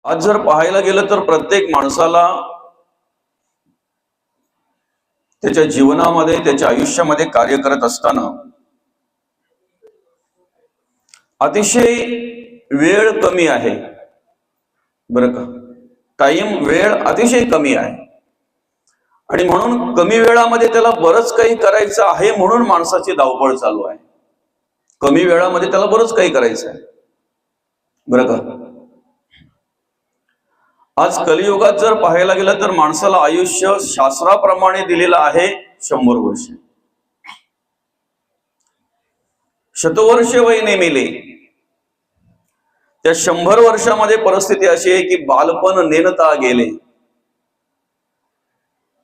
आज जर पाहायला गेलं तर प्रत्येक माणसाला त्याच्या जीवनामध्ये त्याच्या आयुष्यामध्ये कार्य करत असताना अतिशय वेळ कमी आहे बरं का। वेळ अतिशय कमी आहे आणि म्हणून कमी वेळामध्ये त्याला बरंच काही करायचं आहे म्हणून माणसाची धावपळ चालू आहे। कमी वेळामध्ये त्याला बरंच काही करायचं आहे बरं का। आज कलियुगात जर पाहायला गेलं तर माणसाला आयुष्य शास्त्राप्रमाणे दिलेलं आहे 100 वर्ष। शतवर्ष वय नेमिले, त्या 100 वर्षामध्ये परिस्थिती अशी आहे की बालपण नेणता गेले।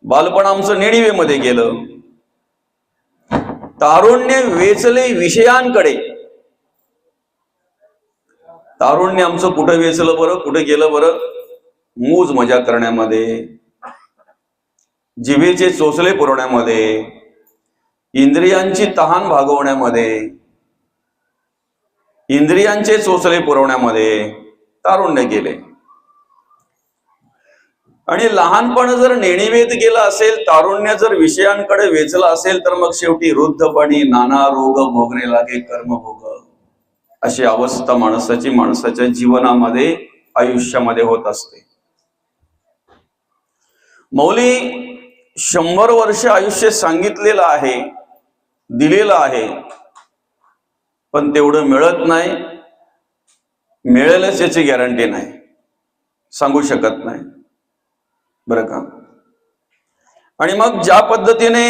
बालपण आमचं नेणिवेमध्ये गेलं, तारुण्य वेचले विषयांकडे। तारुण्य आमचं कुठं वेचलं बरं, कुठे गेलं बरं? मूज मजा करण्यामध्ये, जिभेचे चोचले पुरवण्यामध्ये, इंद्रियांची तहान भागवण्यामध्ये, इंद्रियांचे चोचले पुरवण्यामध्ये तारुण्य गेले। आणि लहानपण जर नेणिवेत गेलं असेल, तारुण्य जर विषयांकडे वेचलं असेल, तर मग शेवटी वृद्धपणी नाना रोग भोगणे लागे कर्मभोग, अशी अवस्था माणसाच्या जीवनामध्ये आयुष्यामध्ये होत असते। मौली 100 वर्ष आयुष्य सांगितलेलं आहे, दिलेलं आहे, पण तेवढं मिळत नाही, मिळेलच याची गॅरंटी नाही, सांगू शकत नाही बरं का। आणि मग ज्या पद्धतीने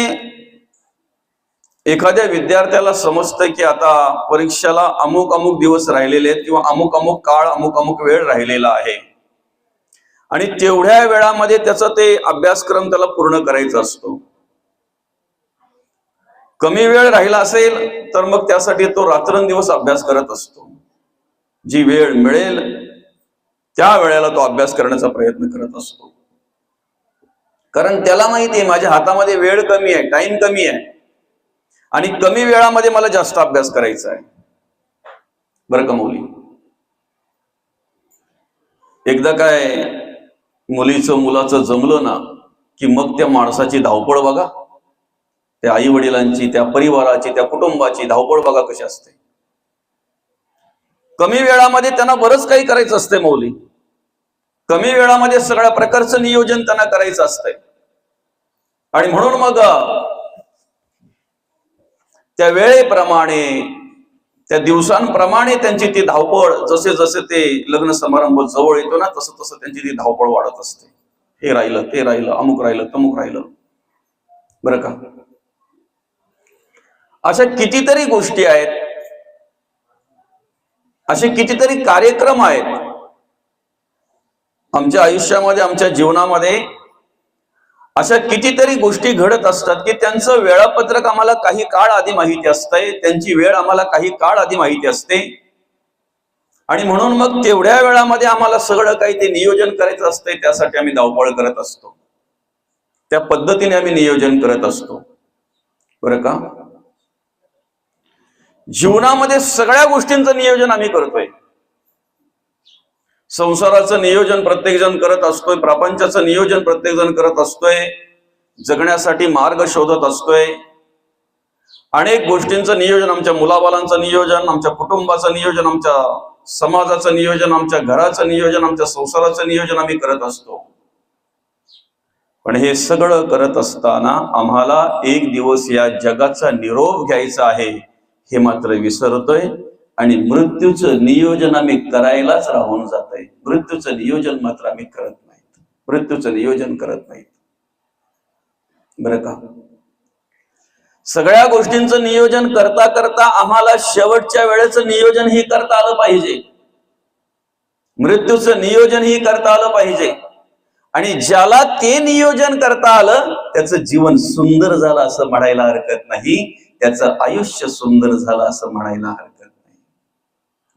एखाद्या विद्यार्थ्याला समजतं की आता परीक्षेला अमुक अमुक दिवस राहिलेले आहेत किंवा अमुक अमुक काळ अमुक अमुक वेळ राहिलेला आहे आणि तेवढ्या वेळामध्ये त्याचा ते अभ्यासक्रम त्याला पूर्ण करायचा असतो। कमी वेळ राहिला असेल तर मग त्यासाठी तो रात्रंदिवस अभ्यास करत असतो। जी वेळ मिळेल त्या वेळेला तो अभ्यास करण्याचा प्रयत्न करत असतो, कारण त्याला माहिती आहे माझ्या हातामध्ये वेळ कमी आहे, टाइम कमी आहे आणि कमी वेळामध्ये मला जास्त अभ्यास करायचा आहे बरं का मुली। एकदा काय मुलाचं जमलं ना की मग त्या माणसाची धावपळ बघा, त्या आई वडिलांची, त्या परिवाराची, त्या कुटुंबाची धावपळ बघा कशी असते। कमी वेळामध्ये त्यांना बरंच काही करायचं असते मौली, कमी वेळामध्ये सगळ्या प्रकारचं नियोजन त्यांना करायचं असतंय आणि म्हणून मग त्या वेळेप्रमाणे, त्या दिवसांप्रमाणे त्यांची ती धावपळ, जसे जसे ते लग्न समारंभ जवळ येतो ना तसं तसं त्यांची ती धावपळ वाढत असते। हे राहिलं, ते राहिलं, अमुक राहिलं, तमुक राहिलं बरं का। अशा कितीतरी गोष्टी आहेत, असे कितीतरी कार्यक्रम आहेत आमच्या आयुष्यामध्ये, आमच्या जीवनामध्ये। अशा कितीतरी गोष्टी घडत असतात की त्यांचं वेळापत्रक आम्हाला काही काळ आधी माहिती असतंय, त्यांची वेळ आम्हाला काही काळ आधी माहिती असते आणि म्हणून मग तेवढ्या वेळामध्ये आम्हाला सगळं काही ते नियोजन करायचं असतंय, त्यासाठी आम्ही धावपळ करत असतो, त्या पद्धतीने आम्ही नियोजन करत असतो बरं का। जीवनामध्ये सगळ्या गोष्टींचं नियोजन आम्ही करतोय। संसाराचं नियोजन प्रत्येक जण करत असतोय, प्रपंचाचं नियोजन प्रत्येक जण करत असतोय, जगण्यासाठी मार्ग शोधत असतोय, अनेक गोष्टींचं नियोजन, आमच्या मुलाबालांचं नियोजन, आमच्या कुटुंबाचं नियोजन, आमच्या समाजाचं नियोजन, आमच्या घराचं नियोजन, आमच्या संसाराचं नियोजन आम्ही करत असतो। पण हे सगळं करत असताना आम्हाला एक दिवस या जगाचा निरोप घ्यायचा आहे हे मात्र विसरतोय आणि मृत्यूचं नियोजन आम्ही करायलाच राहून जातोय। मृत्यूचं नियोजन मात्र आम्ही करत नाही, मृत्यूचं नियोजन करत नाही बरं का। सगळ्या गोष्टींचं नियोजन करता करता आम्हाला शेवटच्या वेळेचं नियोजन ही करता आलं पाहिजे, मृत्यूचं नियोजन ही करता आलं पाहिजे आणि ज्याला ते नियोजन करता आलं त्याचं जीवन सुंदर झालं असं म्हणायला हरकत नाही, त्याचं आयुष्य सुंदर झालं असं म्हणायला हरकत नाही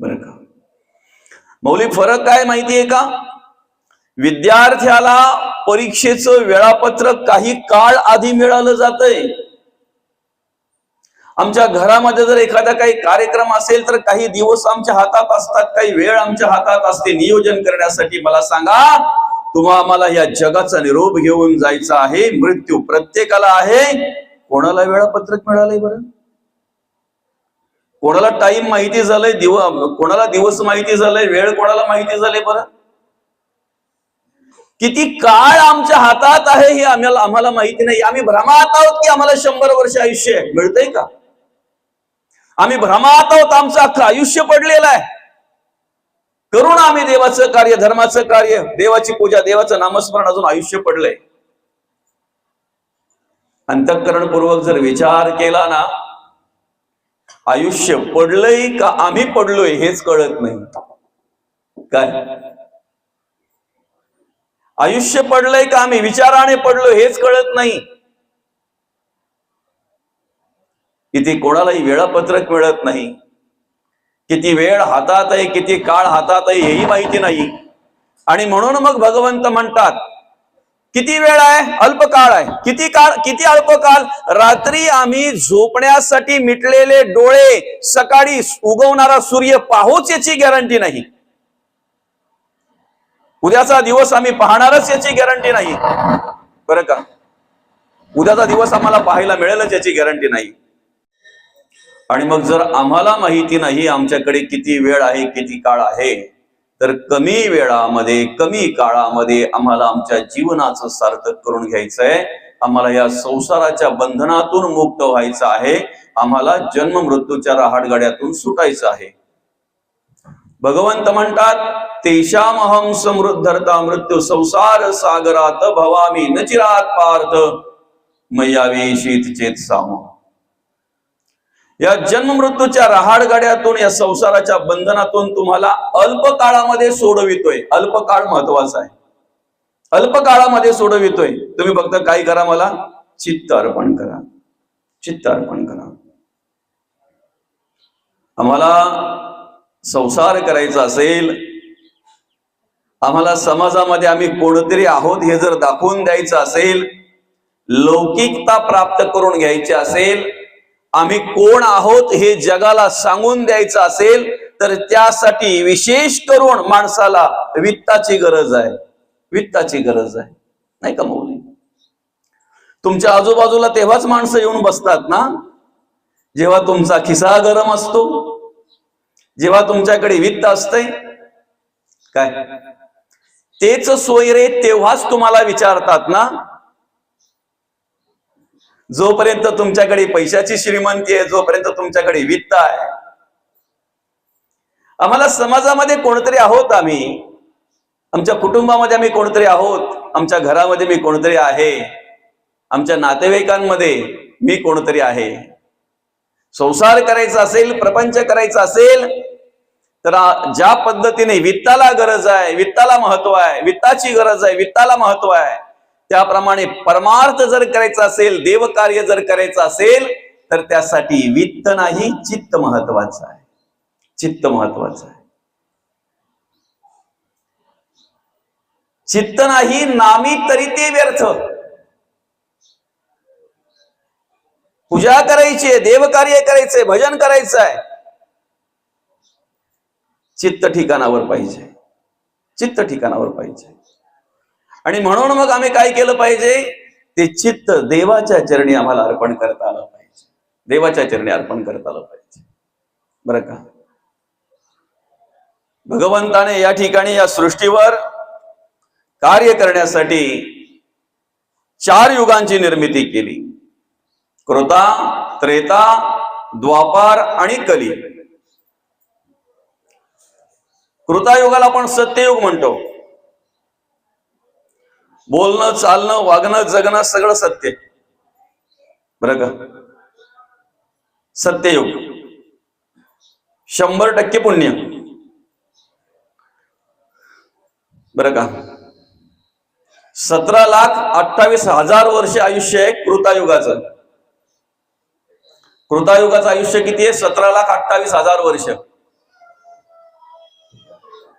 बरं का। मौलिक फरक काय माहितीये का? विद्यार्थ्याला परीक्षेचं वेळापत्रक काही काळ आधी मिळालं जातंय आमच्या घरामध्ये जर एखादा काही कार्यक्रम असेल तर काही दिवस आमच्या हातात असतात, काही वेळ आमच्या हातात असते नियोजन करण्यासाठी. मला सांगा, आम्हाला या जगाचा निरोप घेऊन जायचा आहे. मृत्यू प्रत्येकाला आहे. कोणाला वेळापत्रक मिळालंय बरं? कोणाला टाइम माहिती झालंय? कोणाला दिवस माहिती झालंय? वेळ कोणाला माहिती झाले बरं? किती काळ आमच्या हातात आहे हे आम्हाला माहिती नाही. आम्ही भ्रमात आहोत की आम्हाला 100 वर्ष आयुष्य मिळतंय का? आम्ही भ्रमात आहोत. आमचं अख्खं आयुष्य पडलेलं आहे. करून आम्ही देवाचं कार्य, धर्माचं कार्य, देवाची पूजा, देवाचं नामस्मरण, अजून आयुष्य पडलंय. अंतःकरणपूर्वक जर विचार केला ना, आयुष्य पडलंय का आम्ही पडलोय हेच कळत नाही. काय आयुष्य पडलंय का आम्ही विचाराने पडलोय हेच कळत नाही. किती कोणालाही वेळापत्रक मिळत नाही. किती वेळ हातात आहे, किती काळ हातात आहे हेही माहिती नाही. आणि म्हणून मग भगवंत म्हणतात, किती वेळ आहे? अल्पकाळ आहे. किती काळ? किती अल्पकाळ? रात्री आम्ही झोपण्यासाठी मिटलेले डोळे सकाळी उगवणारा सूर्य पाहूच याची गॅरंटी नाही. उद्याचा दिवस आम्ही पाहणारच याची गॅरंटी नाही बरं का. उद्याचा दिवस आम्हाला पाहायला मिळेलच याची गॅरंटी नाही. आणि मग जर आम्हाला माहिती नाही आमच्याकडे किती वेळ आहे, किती काळ आहे, तर कमी वेळामध्ये, कमी काळामध्ये आम्हाला आमच्या जीवनाचं सार्थक करून घ्यायचंय. आम्हाला या संसाराच्या बंधनातून मुक्त व्हायचं आहे. आम्हाला जन्म मृत्यूच्या रहाटगाड्यातून सुटायचं आहे. भगवंत म्हणतात, तेषामहं समृद्धरता मृत्यू संसार सागरात भवामी न चिरात पार्थ मय्यावेशित चेत साम. या जन्म मृत्यूच्या रहाटगाड्यातून, या संसाराच्या बंधनातून तुम्हाला अल्प काळामध्ये सोडवितोय. अल्पकाळ महत्वाचा आहे. अल्प काळामध्ये सोडवितोय. तुम्ही फक्त काय करा? मला चित्त अर्पण करा. चित्त अर्पण करा. आम्हाला संसार करायचा असेल, आम्हाला समाजामध्ये आम्ही कोणतरी आहोत हे जर दाखवून द्यायचं असेल, लौकिकता प्राप्त करून घ्यायची असेल, आम्ही कोण आहोत हे जगाला सांगून द्यायचं असेल, तर त्यासाठी विशेष करून माणसाला वित्ताची गरज आहे. वित्ताची गरज आहे. नाही का मौली? तुमच्या आजूबाजूला तेव्हाच माणसं येऊन बसतात ना, जेव्हा तुमचा खिसा गरम असतो, जेव्हा तुमच्याकडे वित्त असतंय. काय तेच सोय रे, तेव्हाच तुम्हाला विचारतात ना. जोपर्यंत तुमच्याकडे पैशाची श्रीमंती आहे, जोपर्यंत तुमच्याकडे वित्त आहे. आम्हाला समाजामध्ये कोणतरी आहोत, आम्ही आमच्या कुटुंबामध्ये आम्ही कोणतरी आहोत, आमच्या घरामध्ये मी कोणतरी आहे, आमच्या नातेवाईकांमध्ये मी कोणतरी आहे. संसार करायचा असेल, प्रपंच करायचा असेल, तर ज्या पद्धतीने वित्ताला गरज आहे, वित्ताला महत्व आहे, वित्ताची गरज आहे, वित्ताला महत्व आहे, त्याप्रमाणे परमार्थ जर करायचा असेल, देवकार्य जर करायचं असेल, तर त्यासाठी वित्त नाही, चित्त महत्वाचं आहे. चित्त महत्वाचं आहे. चित्त नाही नामी तरी ते व्यर्थ. पूजा करायची, देवकार्य करायचंय, भजन करायचंय, चित्त ठिकाणावर पाहिजे. चित्त ठिकाणावर पाहिजे. आणि म्हणून मग आम्ही काय केलं पाहिजे? ते चित्त देवाच्या चरणी आम्हाला अर्पण करता आलं पाहिजे. देवाच्या चरणी अर्पण करता आलं पाहिजे बरं का. भगवंताने या ठिकाणी या सृष्टीवर कार्य करण्यासाठी 4 युगांची निर्मिती केली. कृता, त्रेता, द्वापार आणि कली. कृतायुगाला आपण सत्ययुग म्हणतो. बोलणं, चालणं, वागणं, जगणं सगळं सत्य बरं का. सत्ययुग 100% पुण्य बरं का. 17,28,000 वर्ष आयुष्य आहे कृतायुगाचं. कृतायुगाचं आयुष्य किती आहे? 17,28,000 वर्ष.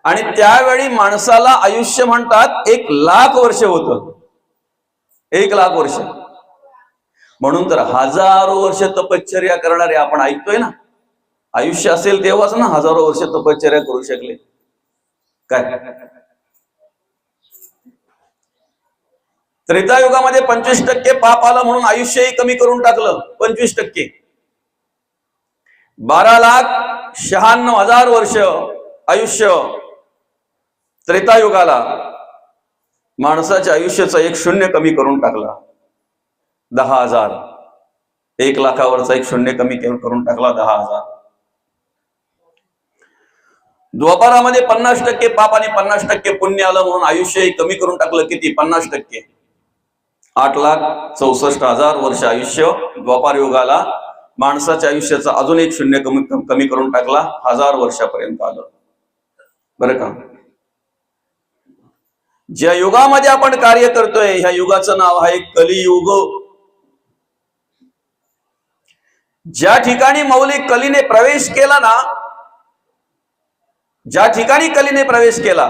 आणि त्यावेळी माणसाला आयुष्य म्हणतात 1,00,000 वर्ष होतं. 1,00,000 वर्ष. म्हणून तर हजारो वर्ष तपश्चर्या करणारे आपण ऐकतोय ना, आयुष्य असेल तेव्हाच ना हजारो वर्ष तपश्चर्या करू शकले. काय त्रेतायुगामध्ये 25% पाप आलं म्हणून आयुष्यही कमी करून टाकलं. 25%. 12,96,000 वर्ष आयुष्य त्रेतायुगाला माणसाच्या आयुष्याचा एक शून्य कमी करून टाकला. 10,000. 1,00,000वरचा एक शून्य कमी करून टाकला. 10,000. द्वापारामध्ये 50% पाप आणि 50% पुण्य आलं म्हणून आयुष्यही कमी करून टाकलं. किती? 50%. 8,64,000 वर्ष आयुष्य द्वापार युगाला माणसाच्या आयुष्याचा अजून एक शून्य कमी करून टाकला. 1000 वर्षापर्यंत आलं. बरं का? ज्या युगामध्ये आपण कार्य करतोय ह्या युगाचं नाव आहे कलियुग. ज्या ठिकाणी मौली कलीने प्रवेश केला ना, ज्या ठिकाणी कलीने प्रवेश केला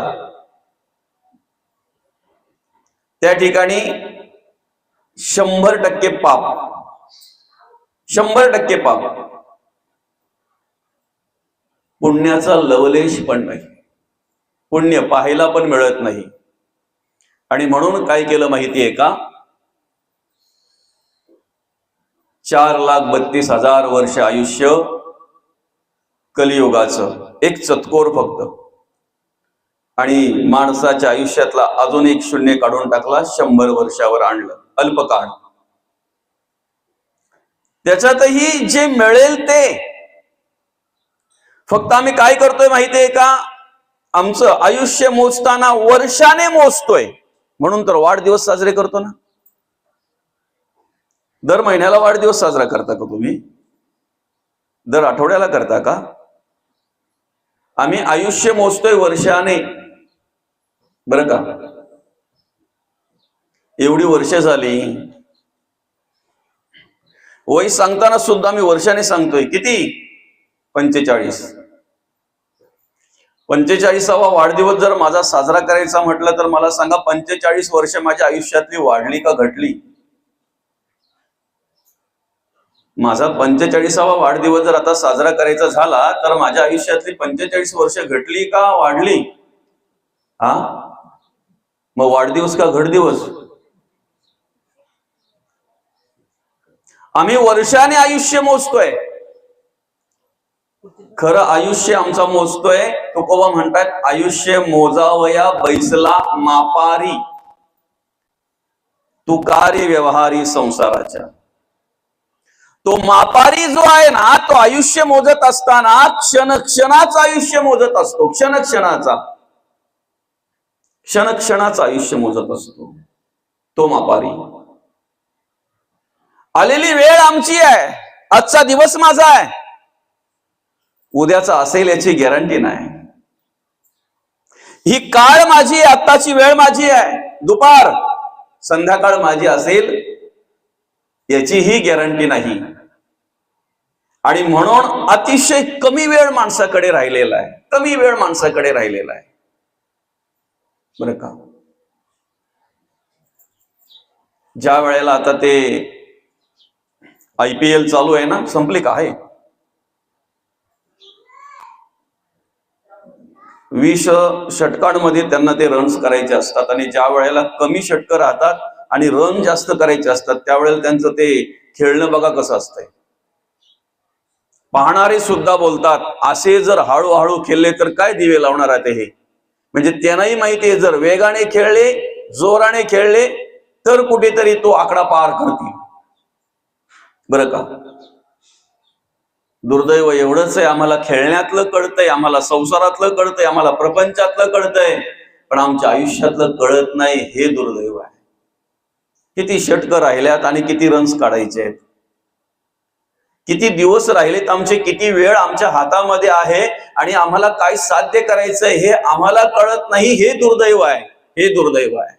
त्या ठिकाणी 100% पाप, 100% पाप. पुण्याचा लवलेश पण नाही, पुण्य पाहायला पण मिळत नाही. आणि म्हणून काय केलं माहितीये का? 4,32,000 वर्ष आयुष्य कलियुगाचं एक चतकोर फक्त, आणि माणसाच्या आयुष्यातला अजून एक शून्य काढून टाकला. 100 वर्षावर आणलं. अल्पकाळ. त्याच्यातही जे मिळेल ते फक्त आम्ही काय करतोय माहितीये का? आमचं आयुष्य मोजताना वर्षाने मोजतोय. म्हणून तर वाढदिवस साजरे करतो ना. दर महिन्याला वाढदिवस साजरा करता का तुम्ही? दर आठवड्याला करता का? आम्ही आयुष्य मोजतोय वर्षाने. बरं का? एवढी वर्ष झाली. वय सांगताना सुद्धा मी वर्षाने सांगतोय. किती? 45. 45वा वाढदिवस जर माझा साजरा करायचा म्हटलं तर मला सांगा, 45 वर्ष माझ्या आयुष्यातली वाढली का घटली? माझा 45वा वाढदिवस जर आता साजरा करायचा झाला तर माझ्या आयुष्यातली 45 वर्ष घटली का वाढली? हा, मग वाढदिवस का घटदिवस? आम्ही वर्षाने आयुष्य मोजतोय. खरं आयुष्य आमचा मोजतोय. तुकोबा म्हणतात, आयुष्य मोजावया बैसला मापारी, तू कार्य व्यवहारी संसाराच्या. तो मापारी जो आहे ना, तो आयुष्य मोजत असताना क्षणक्षणाचं आयुष्य मोजत असतो. क्षणक्षणाचा आयुष्य मोजत असतो तो मापारी. आलेली वेळ आमची आहे. आजचा दिवस माझा आहे, उद्याचा असेल याची गॅरंटी नाही. ही काळ माझी, आत्ताची वेळ माझी आहे. दुपार संध्याकाळ माझी असेल याची ही गॅरंटी नाही. आणि म्हणून अतिशय कमी वेळ माणसाकडे राहिलेला आहे. कमी वेळ माणसाकडे राहिलेला आहे. बरं का? ज्या वेळेला आता ते IPL चालू आहे ना, संपली का? आहे 20 षटकांमध्ये त्यांना ते रन्स करायचे असतात. आणि ज्या वेळेला कमी षटकं राहतात आणि रन जास्त करायचे असतात त्यावेळेला त्यांचं ते खेळणं बघा कसं असतंय. पाहणारे सुद्धा बोलतात, असे जर हळूहळू खेळले तर काय दिवे लावणार आहे हे. म्हणजे त्यांनाही माहिती आहे, जर वेगाने खेळले, जोराने खेळले तर कुठेतरी तो आकडा पार करतील. बरं का? दुर्दैव एवढंच आहे, आम्हाला खेळण्यातलं कळतंय, आम्हाला संसारातलं कळतंय, आम्हाला प्रपंचातलं कळतंय, पण आमच्या आयुष्यातलं कळत नाही. हे दुर्दैव आहे. किती षटकं राहिल्यात आणि किती रन्स काढायचे आहेत, किती दिवस राहिलेत आमचे, किती वेळ आमच्या हातामध्ये आहे आणि आम्हाला काय साध्य करायचंय हे आम्हाला कळत नाही. हे दुर्दैव आहे. हे दुर्दैव आहे.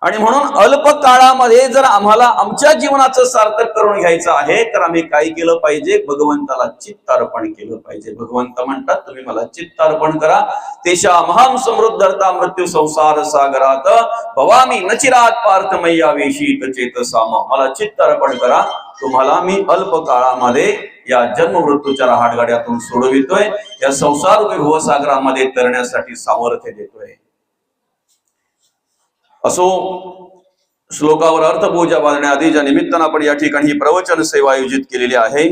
आणि म्हणून अल्प काळामध्ये जर आम्हाला आमच्या जीवनाचं सार्थक करून घ्यायचं आहे तर आम्ही काय केलं पाहिजे? भगवंताला चित्तार्पण केलं पाहिजे. भगवंत म्हणतात तुम्ही मला चित्तार्पण करा. तेशा महाम समृद्धता मृत्यू संसार सागरात भवामी नचिरात पार्थ मैयावेशी चेतसाम. मला चित्तार्पण करा, तुम्हाला मी अल्प काळामध्ये या जन्म मृत्यूच्या रहाटगाड्यातून सोडवितोय, या संसार भवसागरामध्ये तरण्यासाठी सामर्थ्य देतोय. असो, श्लोकावर अर्थपूजा बांधण्याआधी ज्या निमित्तानं आपण या ठिकाणी ही प्रवचन सेवा आयोजित केलेली आहे,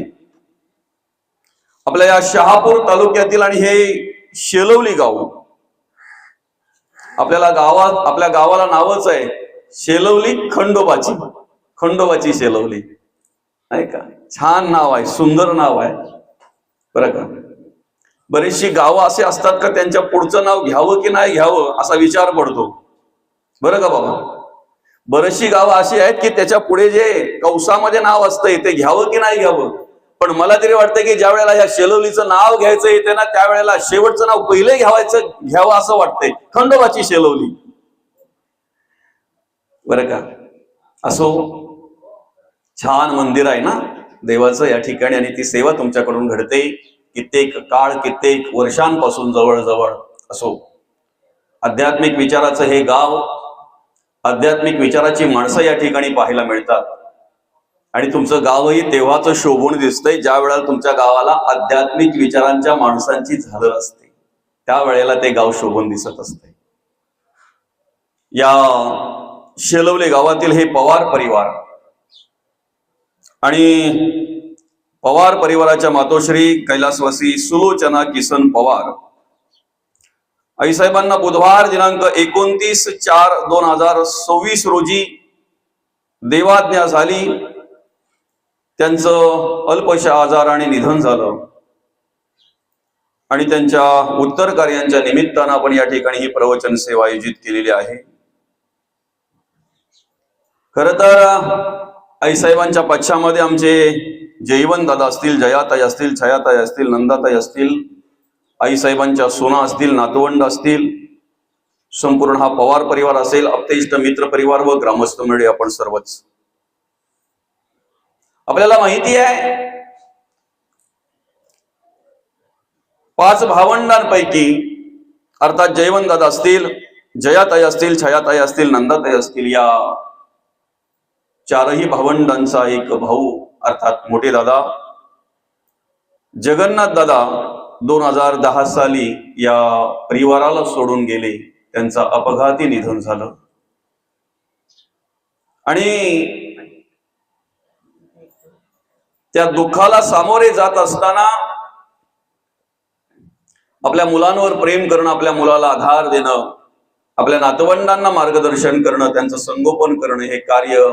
आपल्या या शहापूर तालुक्यातील आणि हे शेलवली गाव, आपल्या गावाला नावच आहे शेलवली खंडोबाची. खंडोबाची शेलवली आहे का? छान नाव आहे, सुंदर नाव आहे बरं का. बरीचशी गावं असे असतात का त्यांच्या पुढचं नाव घ्यावं की नाही घ्यावं असा विचार पडतो बरं का बाबा. बरीचशी गावं अशी आहेत की त्याच्या पुढे जे कौसामध्ये नाव असतंय ते घ्यावं की नाही घ्यावं. पण मला तरी वाटतं की ज्या वेळेला या शेलवलीचं नाव घ्यायचं येते ना, त्यावेळेला शेवटचं नाव पहिले घ्यावं असं वाटतंय, खंडोबाची शेलवली बरं का. असो, छान मंदिर आहे ना देवाचं या ठिकाणी, आणि ती सेवा तुमच्याकडून घडते कित्येक काळ, कित्येक वर्षांपासून जवळजवळ. असो, आध्यात्मिक विचाराचं हे गाव, आध्यात्मिक विचाराची माणसं या ठिकाणी पाहायला मिळतात. आणि तुमचं गावही तेव्हाच शोभून दिसतंय ज्या वेळेला तुमच्या गावाला आध्यात्मिक विचारांच्या माणसांची झालर असते, त्यावेळेला ते गाव शोभून दिसत असते. या शेलवले गावातील हे पवार परिवार, आणि पवार परिवाराच्या मातोश्री कैलासवासी सुलोचना किसन पवार आईसाहेबांना बुधवार दिनांक 29/4/2026 रोजी देवाज्ञा झाली. त्यांचं अल्पशा आजाराने निधन झालं आणि त्यांच्या उत्तर कार्यांच्या निमित्तानं आपण या ठिकाणी ही प्रवचन सेवा आयोजित केलेली आहे. खर तर आईसाहेबांच्या पक्षामध्ये आमचे जयवंत दादा असतील, जयाताई असतील, छायाताई असतील, नंदाताई असतील, आईसाहेबांच्या सोना असतील, नातवंड असतील, संपूर्ण हा पवार परिवार असेल, आप्तेष्ट मित्र परिवार व ग्रामस्थ मंडळी आपण सर्वच. आपल्याला माहिती आहे 5 भावंडांपैकी अर्थात जयवंत दादा असतील, जयाताई असतील, छायाताई असतील, नंदाताई असतील, या 4ही भावंडांचा एक भाऊ अर्थात मोठे दादा जगन्नाथ दादा 2010 साली या परिवाराला सोडून गेले. त्यांचा अपघाती निधन झालं. आणि त्या दुःखाला सामोरे जात असताना आपल्या मुलांवर प्रेम करणं, आपल्या मुलाला आधार देणं, आपल्या नातवंडांना मार्गदर्शन करणं, त्यांचं संगोपन करणं, हे कार्य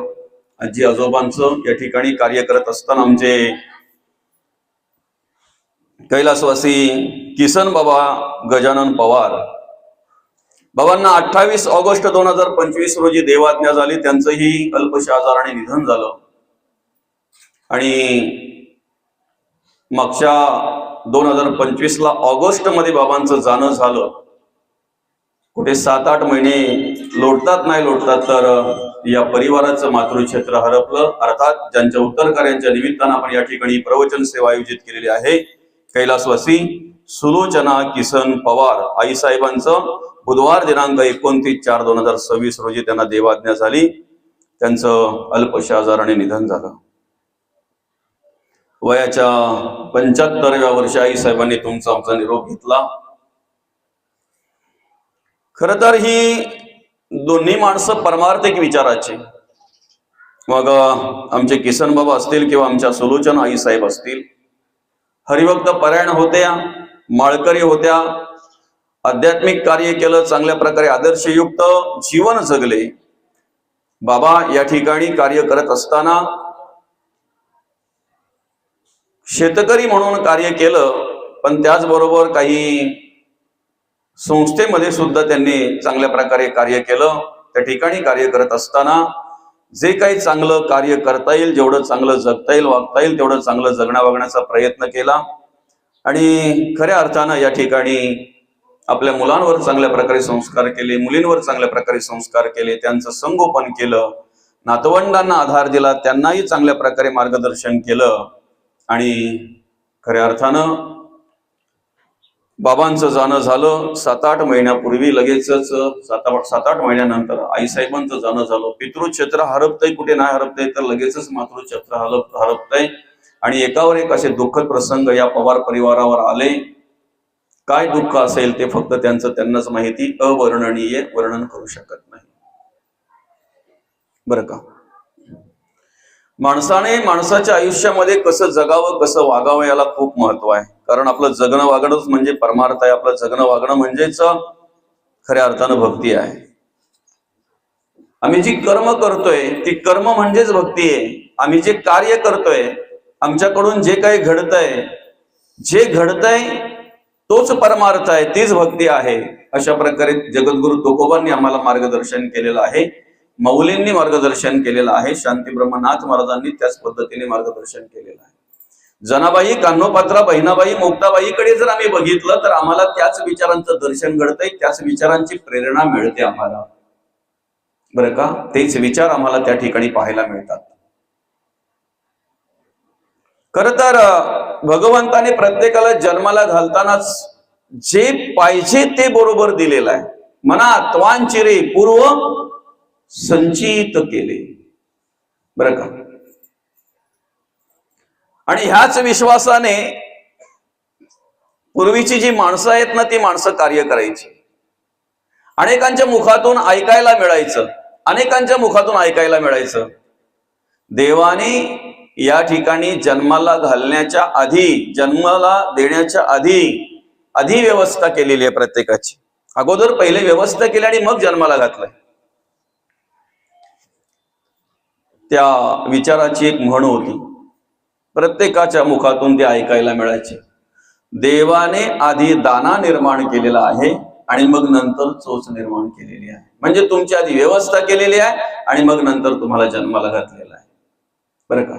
आजी आजोबांचं या ठिकाणी कार्य करत असताना आमचे कैलासवासी किसन बाबा गजानन पवार बाबांना 28 ऑगस्ट 2025 रोजी देवाज्ञा झाली. त्यांचंही अल्पशा आजाराने निधन झालं. आणि मागच्या 2025 ला ऑगस्ट मध्ये बाबांचं जाणं झालं. कुठे 7-8 महिने लोटतात नाही लोटतात तर या परिवाराचं मातृक्षेत्र हरपलं. अर्थात ज्यांच्या उत्तर कार्यांच्या निमित्तानं आपण या ठिकाणी प्रवचन सेवा आयोजित केलेली आहे, कैलासवासी सुलोचना किसन पवार आईसाहेबांचं बुधवार दिनांक 29/4/2026 रोजी त्यांना देवाज्ञा झाली. त्यांचं अल्पशा आजाराने निधन झालं. वयाच्या 75व्या वर्षी आईसाहेबांनी तुमचा आमचा निरोप घेतला. खर तर ही दोन्ही माणसं परमार्थिक विचाराची, मग आमचे किसन बाबा असतील किंवा आमच्या सुलोचना आई साहेब असतील, हरिभक्त परायण होत्या, माळकरी होत्या, आध्यात्मिक कार्य केलं, चांगल्या प्रकारे आदर्शयुक्त जीवन जगले. बाबा या ठिकाणी कार्य करत असताना शेतकरी म्हणून कार्य केलं, पण त्याचबरोबर काही संस्थेमध्ये सुद्धा त्यांनी चांगल्या प्रकारे कार्य केलं. त्या ठिकाणी कार्य करत असताना जे काही चांगलं कार्य करता येईल, जेवढं चांगलं जगता येईल, वागता येईल, तेवढं चांगलं जगण्या वागण्याचा प्रयत्न केला. आणि खऱ्या अर्थानं या ठिकाणी आपल्या मुलांवर चांगल्या प्रकारे संस्कार केले, मुलींवर चांगल्या प्रकारे संस्कार केले, त्यांचं संगोपन केलं, नातवंडांना आधार दिला, त्यांनाही चांगल्या प्रकारे मार्गदर्शन केलं. आणि खऱ्या अर्थानं बाबांचं जाणं झालं 7-8 महिन्यापूर्वी, लगेचच 7-8 महिन्यानंतर आईसाहेबांचं जाणं झालं. पितृक्षेत्र हरपतंय, कुठे नाही हरपतंय तर लगेचच मातृक्षेत्र हरपतंय. आणि एकावर एक असे दुःखद प्रसंग या पवार परिवारावर आले. काय दुःख असेल ते फक्त त्यांनाच माहिती, अवर्णनीय, वर्णन करू शकत नाही. बरं का, माणसाने माणसाच्या आयुष्यामध्ये कसं जगावं, कसं वागावं याला खूप महत्व आहे. कारण आपलं जगणं वागणंच म्हणजे परमार्थ आहे. आपलं जगणं वागणं म्हणजेच खऱ्या अर्थानं भक्ती आहे. आम्ही जी कर्म करतोय ती कर्म म्हणजेच भक्ती आहे. आम्ही जे कार्य करतोय, आमच्याकडून जे काही घडतंय, जे घडतंय तोच परमार्थ आहे, तीच भक्ती आहे. अशा प्रकारे जगद्गुरु तुकोबांनी आम्हाला मार्गदर्शन केलेलं आहे, मौलींनी मार्गदर्शन केलेलं आहे, शांती ब्रह्मनाथ महाराजांनी त्याच पद्धतीने मार्गदर्शन केलेलं आहे. जनाबाई, कान्होपात्रा, बहिणाबाई, मुक्ताबाईकडे जर आम्ही बघितलं तर आम्हाला त्याच विचारांचं दर्शन घडतंय, त्याच विचारांची प्रेरणा मिळते आम्हाला. बरं का, तेच विचार आम्हाला त्या ठिकाणी पाहायला मिळतात. खर तर भगवंताने प्रत्येकाला जन्माला घालतानाच जे पाहिजे ते बरोबर दिलेलं आहे. मनात वांचिरे पूर्व संचित केले. बरं का, आणि ह्याच विश्वासाने पूर्वीची जी माणसं आहेत ना, ती माणसं कार्य करायची. अनेकांच्या मुखातून ऐकायला मिळायचं, देवाने या ठिकाणी जन्माला घालण्याच्या आधी, जन्माला देण्याच्या आधी व्यवस्था केलेली आहे प्रत्येकाची. अगोदर पहिले व्यवस्था केली आणि मग जन्माला घातलंय. त्या विचाराची एक म्हण होती, प्रत्येकाच्या मुखातून ते ऐकायला मिळायचे. देवाने आधी दाना निर्माण केलेला आहे आणि मग नंतर चोच निर्माण केलेली आहे. म्हणजे तुमची आधी व्यवस्था केलेली आहे आणि मग नंतर तुम्हाला जन्माला घातलेला आहे. बरं का,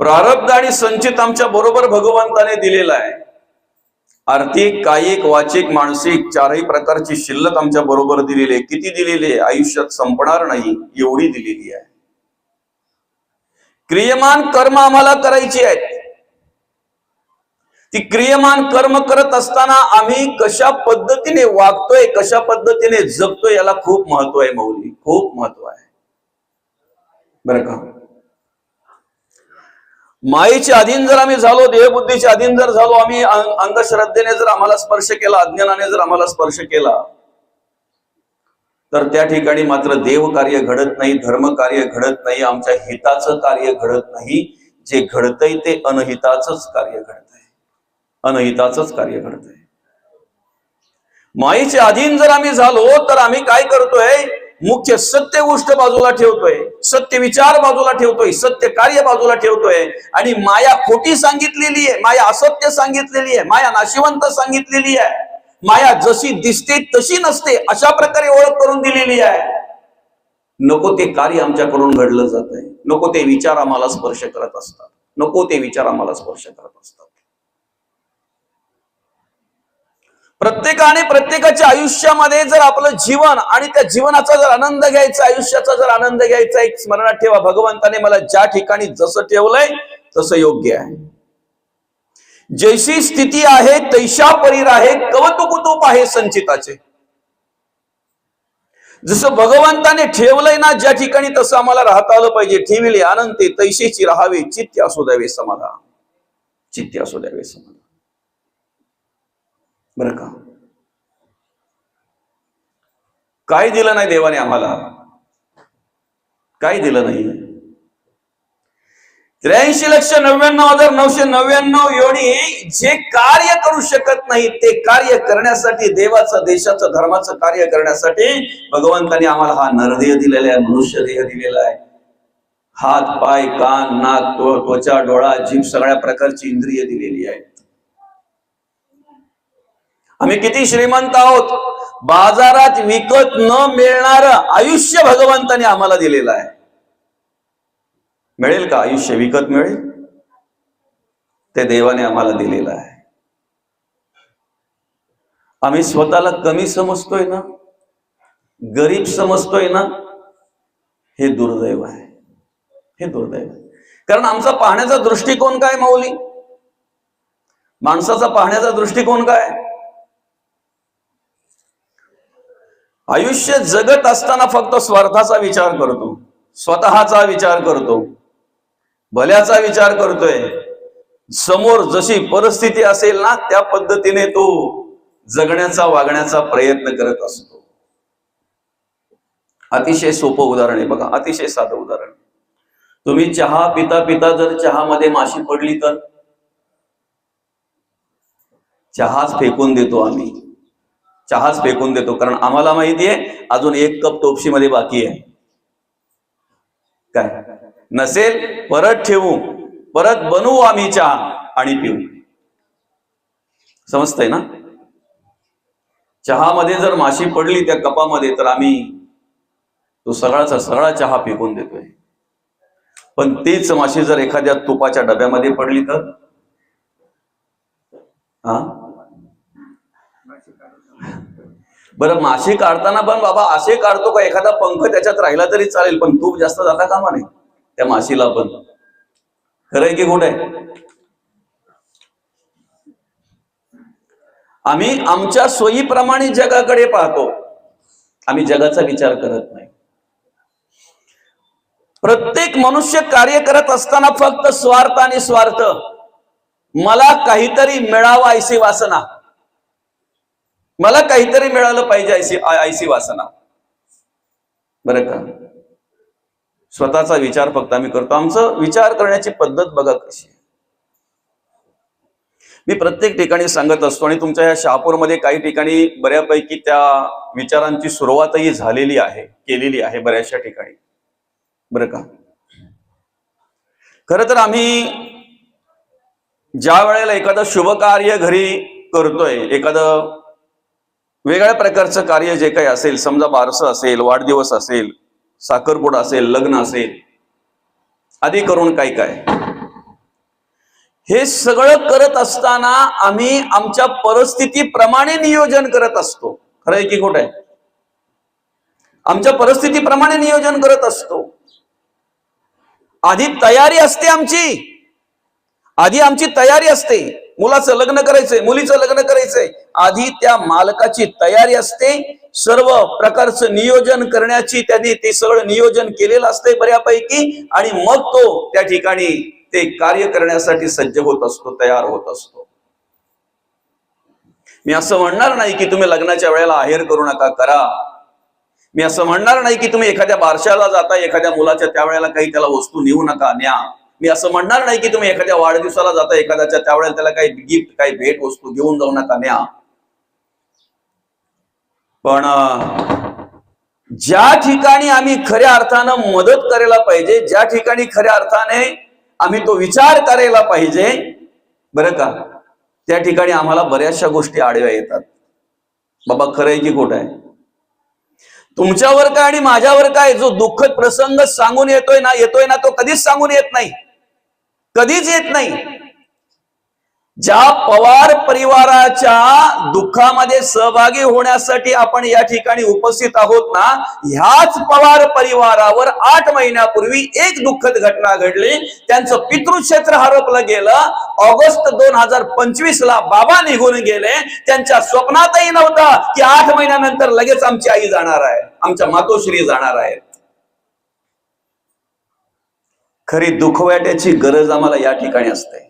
प्रारब्ध आणि संचित आमच्या बरोबर भगवंताने दिलेला आहे. आर्थिक, कायिक, वाचिक, मानसिक चारही प्रकारची शिल्लक आमच्या बरोबर दिलेली आहे. किती दिलेली आहे, आयुष्यात संपणार नाही एवढी दिलेली आहे. क्रियमान कर्म आम्हाला करायची आहेत. ती क्रियमान कर्म करत असताना आम्ही कशा पद्धतीने वागतोय, कशा पद्धतीने जगतोय याला खूप महत्व आहे मौली, खूप महत्व आहे. बरं का, मायेच्या अधीन जर आम्ही झालो, देहबुद्धीच्या अधीन जर झालो, आम्ही अंधश्रद्धेने जर आम्हाला स्पर्श केला, अज्ञानाने जर आम्हाला स्पर्श केला, तर त्या ठिकाणी मात्र देव कार्य घडत नाही, धर्म कार्य घडत नाही, आमच्या हिताचं कार्य घडत नाही. जे घडतंय ते अनहिताचंच कार्य घडतंय, अनहिताचंच कार्य घडतंय. मायेच्या अधीन जर आम्ही झालो तर आम्ही काय करतोय, मुख्य सत्य गोष्ट बाजूला ठेवतोय, सत्य विचार बाजूला ठेवतोय, सत्य कार्य बाजूला ठेवतोय आणि माया खोटी सांगितलेली आहे, माया असत्य सांगितलेली आहे, माया नाशिवंत सांगितलेली आहे, माया जशी दिसते तशी नसते अशा प्रकारे ओळख करून दिलेली आहे. नको ते कार्य आमच्याकडून घडलं जात आहे, नको ते विचार आम्हाला स्पर्श करत असतात, नको ते विचार आम्हाला स्पर्श करत असतात. प्रत्येकाच्या आयुष्यामध्ये जर आपलं जीवन आणि त्या जीवनाचा जर आनंद घ्यायचा, आयुष्याचा जर आनंद घ्यायचा, एक स्मरणात ठेवा, भगवंताने मला ज्या ठिकाणी जसं ठेवलंय तसं योग्य आहे. जैसी स्थिती आहे तैशा परीर आहे, कवतुकुतूप आहे संचिताचे. जसं भगवंताने ठेवलंय ना ज्या ठिकाणी, तसं आम्हाला राहता आलं पाहिजे. ठेविले अनंते तैशीची राहावे, चित्त असू द्यावे समाधान, चित्त असू द्यावे समाधान. बरं का, काय दिलं नाही देवाने आम्हाला, काय दिलं नाही. 83,99,999 योनी जे कार्य करू शकत नाही ते कार्य करण्यासाठी, देवाचं, देशाचं, धर्माचं कार्य करण्यासाठी भगवंताने आम्हाला हा नरदेह दिलेला आहे, मनुष्य देह दिलेला आहे. हात, पाय, कान, नाक, त्वचा, डोळा, जीभ सगळ्या प्रकारची इंद्रिय दिलेली आहेत. आम्ही किती श्रीमंत आहोत, बाजारात विकत न मिळणार आयुष्य भगवंताने आम्हाला दिलेलं आहे. मिळेल का आयुष्य विकत मिळेल? ते देवाने आम्हाला दिलेलं आहे. आम्ही स्वतःला कमी समजतोय ना, गरीब समजतोय ना, हे दुर्दैव आहे, हे दुर्दैव आहे. कारण आमचा पाहण्याचा दृष्टिकोन काय माऊली, माणसाचा पाहण्याचा दृष्टिकोन काय? आयुष्य जगत असताना फक्त स्वार्थाचा विचार करतो, स्वतःचा विचार करतो, भल्याचा विचार करतोय. समोर जशी परिस्थिती असेल ना त्या पद्धतीने तो जगण्याचा वागण्याचा प्रयत्न करत असतो. अतिशय सोपं उदाहरण आहे बघा, अतिशय साधं उदाहरण. तुम्ही चहा पिता पिता जर चहामध्ये माशी पडली तर चहाच फेकून देतो आम्ही, चहाच फेकून देतो. कारण आम्हाला माहितीये अजून एक कप तोपशीमध्ये बाकी आहे. काय नसेल परत ठेवू, परत बनवू आम्ही चहा आणि पिऊ. समजतंय ना? चहामध्ये जर माशी पडली त्या कपामध्ये तर आम्ही तो सगळाचा सगळा चहा फेकून देतोय. पण तीच माशी जर एखाद्या तुपाच्या डब्यामध्ये पडली तर बरं, माशी काढताना पण बाबा असे काढतो का एखादा पंख त्याच्यात राहिला तरी चालेल, पण तूप जास्त जाता कामा नये त्या माशीला पण. खरंय की खोट आहे? आम्ही आमच्या सोयीप्रमाणे जगाकडे पाहतो, आम्ही जगाचा विचार करत नाही. प्रत्येक मनुष्य कार्य करत असताना फक्त स्वार्थ आणि स्वार्थ. मला काहीतरी मिळावं ऐसी वासना, मला काहीतरी मिळालं पाहिजे ऐसी वासना. बरं का? स्वतःचा विचार फक्त आम्ही करतो. आमचं विचार करण्याची पद्धत बघा कशी. मी प्रत्येक ठिकाणी सांगत असतो आणि तुमच्या ह्या शहापूरमध्ये काही ठिकाणी बऱ्यापैकी त्या विचारांची सुरुवातही झालेली आहे, केलेली आहे बऱ्याचशा ठिकाणी. बरं का? खरं तर आम्ही ज्या वेळेला एखादं शुभ कार्य घरी करतोय, एखादं वेगळ्या प्रकारचं कार्य जे काही असेल, समजा बारसं असेल, वाढदिवस असेल, साखरपुडा असेल, लग्न असेल, आधी करून काय काय, हे सगळं करत असताना आम्ही आमच्या परिस्थितीप्रमाणे नियोजन करत असतो. खरं आहे की खोटं आहे? आमच्या परिस्थितीप्रमाणे नियोजन करत असतो. आधी तयारी असते आमची, आधी आमची तयारी असते. मुलाचं लग्न करायचंय, मुलीचं लग्न करायचंय, आधी त्या मालकाची तयारी असते. सर्व प्रकारचं नियोजन करण्याची त्यांनी ते सगळं नियोजन केलेलं असते बऱ्यापैकी, आणि मग तो त्या ठिकाणी ते कार्य करण्यासाठी सज्ज होत असतो, तयार होत असतो. मी असं म्हणणार नाही की तुम्ही लग्नाच्या वेळेला आहेर करू नका, करा. मी असं म्हणणार नाही की तुम्ही एखाद्या बारशाला जाता, एखाद्या मुलाच्या त्यावेळेला काही त्याला वस्तू नेऊ नका, न्या. मी असं म्हणणार नाही की तुम्ही एखाद्या वाढदिवसाला जाता, एखाद्याच्या त्यावेळेला त्याला काही गिफ्ट, काही भेट वस्तू घेऊन जाऊ नका, न्या. पण ज्या ठिकाणी आम्ही खऱ्या अर्थानं मदत करायला पाहिजे, ज्या ठिकाणी खऱ्या अर्थाने आम्ही तो विचार करायला पाहिजे, बरं का, त्या ठिकाणी आम्हाला बऱ्याचशा गोष्टी आडव्या येतात. बाबा खरं आहे की खोटं आहे? तुमच्यावर काय आणि माझ्यावर काय, जो दुःखद प्रसंग सांगून येतोय ना तो कधीच सांगून येत नाही, कधीच येत नाही. ज्या पवार परिवाराच्या दुःखामध्ये सहभागी होण्यासाठी आपण या ठिकाणी उपस्थित आहोत ना, ह्याच पवार परिवारावर 8 महिन्यापूर्वी एक दुःखद घटना घडली. त्यांचं पितृक्षेत्र हरपलं गेलं. ऑगस्ट 2025 ला बाबा निघून गेले. त्यांच्या स्वप्नातही नव्हतं की 8 महिन्यानंतर लगेच आमची आई जाणार आहे, आमच्या मातोश्री जाणार आहेत. खरी दुखवाट्याची गरज आम्हाला या ठिकाणी असते.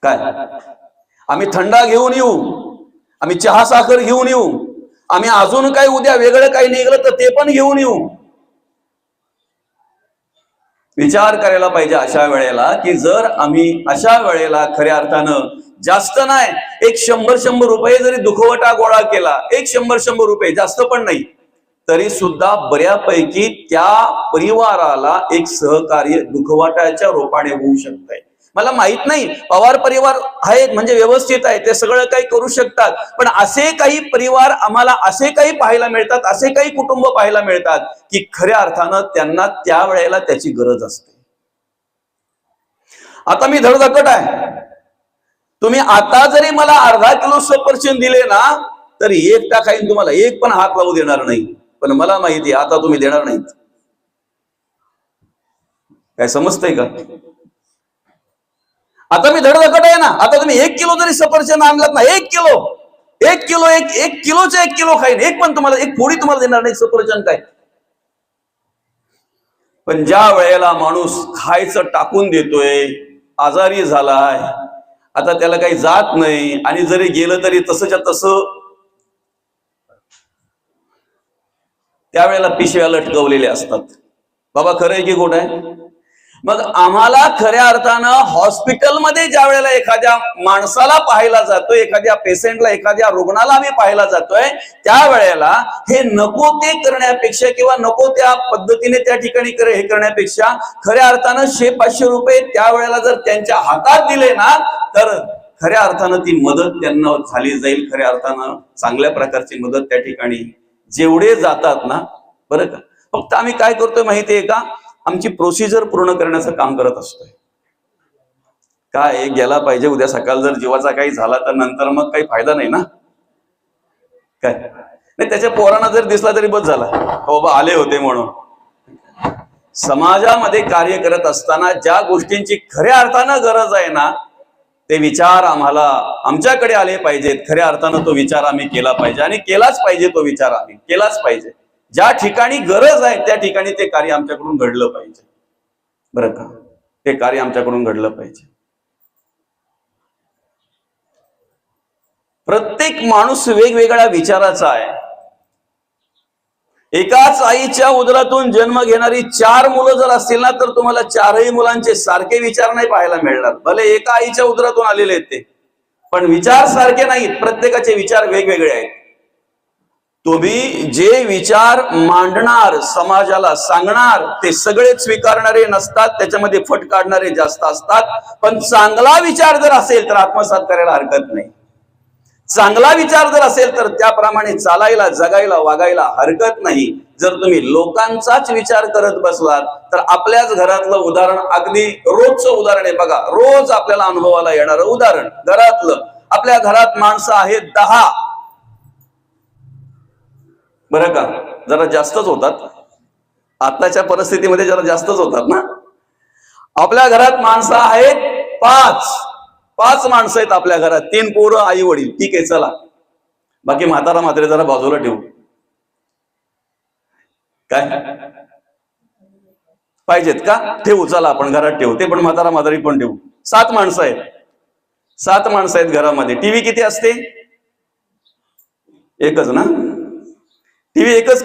काय आम्ही थंडा घेऊन येऊ, आम्ही चहा साखर घेऊन येऊ, आम्ही अजून काही उद्या वेगळं काही निघलं तर ते पण घेऊन येऊ. विचार करायला पाहिजे अशा वेळेला की जर आम्ही अशा वेळेला खऱ्या अर्थानं जास्त नाही, एक 100 रुपये जरी दुखवटा गोळा केला, एक 100 रुपये, जास्त पण नाही, तरी सुद्धा बऱ्यापैकी त्या परिवाराला एक सहकार्य दुखवटाच्या रूपाने होऊ शकतंय. मला माहित नाही, पवार परिवार आहे म्हणजे व्यवस्थित आहे, ते सगळं काही करू शकतात, पण असे काही परिवार आम्हाला असे काही पाहायला मिळतात, असे काही कुटुंब पाहायला मिळतात की खऱ्या अर्थानं त्यांना त्या वेळेला त्याची गरज असते. आता मी धडधाकट आहे, तुम्ही आता जरी मला अर्धा किलो सफरचंद दिले ना, तरी एक खाईन, तुम्हाला एक पण हात लावू देणार नाही. पण मला माहिती आहे आता तुम्ही देणार नाहीत. काय समजतंय का? आता मी धडधकट आहे ना. आता तुम्ही 1 किलो जरी सफरचंद आणलात ना, 1 किलो एक किलोचे 1 किलो खाईन, एक पण तुम्हाला एक पोळी तुम्हाला देणार नाही सफरचंद काय. पण ज्या वेळेला माणूस खायचं टाकून देतोय, आजारी झालाय, आता त्याला काही जात नाही, आणि जरी गेलं तरी तसंच्या तसं त्यावेळेला पिशव्या लटकवलेल्या असतात. बाबा खरं आहे की खोटं आहे? मग आम्हाला खऱ्या अर्थानं हॉस्पिटलमध्ये ज्या वेळेला एखाद्या माणसाला पाहायला जातोय, एखाद्या पेशंटला, एखाद्या रुग्णाला आम्ही पाहायला जातोय, त्यावेळेला हे नको ते करण्यापेक्षा किंवा नको त्या पद्धतीने त्या ठिकाणी हे करण्यापेक्षा खऱ्या अर्थानं 100-500 रुपये त्यावेळेला जर त्यांच्या हातात दिले ना, तर खऱ्या अर्थानं ती मदत त्यांना झाली जाईल. खऱ्या अर्थानं चांगल्या प्रकारची मदत त्या ठिकाणी जेवढे जातात ना, बरं का. फक्त आम्ही काय करतोय माहितीये का? आमची प्रोसिजर पूर्ण करण्याचं काम करत असतोय. काय गेला पाहिजे, उद्या सकाळ जर जीवाचा काही झाला तर नंतर मग काही फायदा नाही ना. काय नाही, त्याच्या पोरांना जर दिसला तरी बस झाला, हो बा आले होते म्हणून. समाजामध्ये कार्य करत असताना ज्या गोष्टींची खऱ्या अर्थानं गरज आहे ना, ते विचार आम्हाला आमच्याकडे आले पाहिजेत. खऱ्या अर्थानं तो विचार आम्ही केला पाहिजे, आणि केलाच पाहिजे. तो विचार आम्ही केलाच पाहिजे. ज्या ठिकाणी गरज आहे त्या ठिकाणी ते कार्य आमच्याकडून घडलं पाहिजे, बरं का. ते कार्य आमच्याकडून घडलं पाहिजे. प्रत्येक माणूस वेगवेगळ्या विचाराचा आहे. एकाच आईच्या उदरातून जन्म घेणारी 4 मुलं जर असतील ना, तर तुम्हाला 4ही मुलांचे सारखे विचार नाही पाहायला मिळणार. भले एका आईच्या उदरातून आलेले आहेत ते, पण विचार सारखे नाहीत. प्रत्येकाचे विचार वेगवेगळे आहेत. तुम्ही जे विचार मांडणार, समाजाला सांगणार, ते सगळे स्वीकारणारे नसतात. त्याच्यामध्ये फट काढणारे जास्त असतात. पण चांगला विचार जर असेल तर आत्मसात करायला हरकत नाही. चांगला विचार जर असेल तर त्याप्रमाणे चालायला, जगायला, वागायला हरकत नाही. जर तुम्ही लोकांचाच विचार करत बसलात तर आपल्याच घरातलं उदाहरण, अगदी रोजचं उदाहरण आहे बघा, रोज आपल्याला अनुभवाला येणारं उदाहरण घरातलं. आपल्या घरात माणसं आहेत 10, बरं का. जरा जास्तच होतात आताच्या परिस्थितीमध्ये, जरा जास्तच होतात ना. आपल्या घरात माणसं आहेत 5 माणसं आहेत आपल्या घरात. 3 पोरं, आई वडील, ठीक आहे चला. बाकी म्हातारा म्हातारे जरा बाजूला ठेवू. काय पाहिजेत का? ठेवू, चला आपण घरात ठेवू. ते पण म्हातारा म्हातारी पण ठेवू. 7 माणसं आहेत. 7 माणसं आहेत घरामध्ये. टीव्ही किती असते? एकच ना. टीव्ही एकच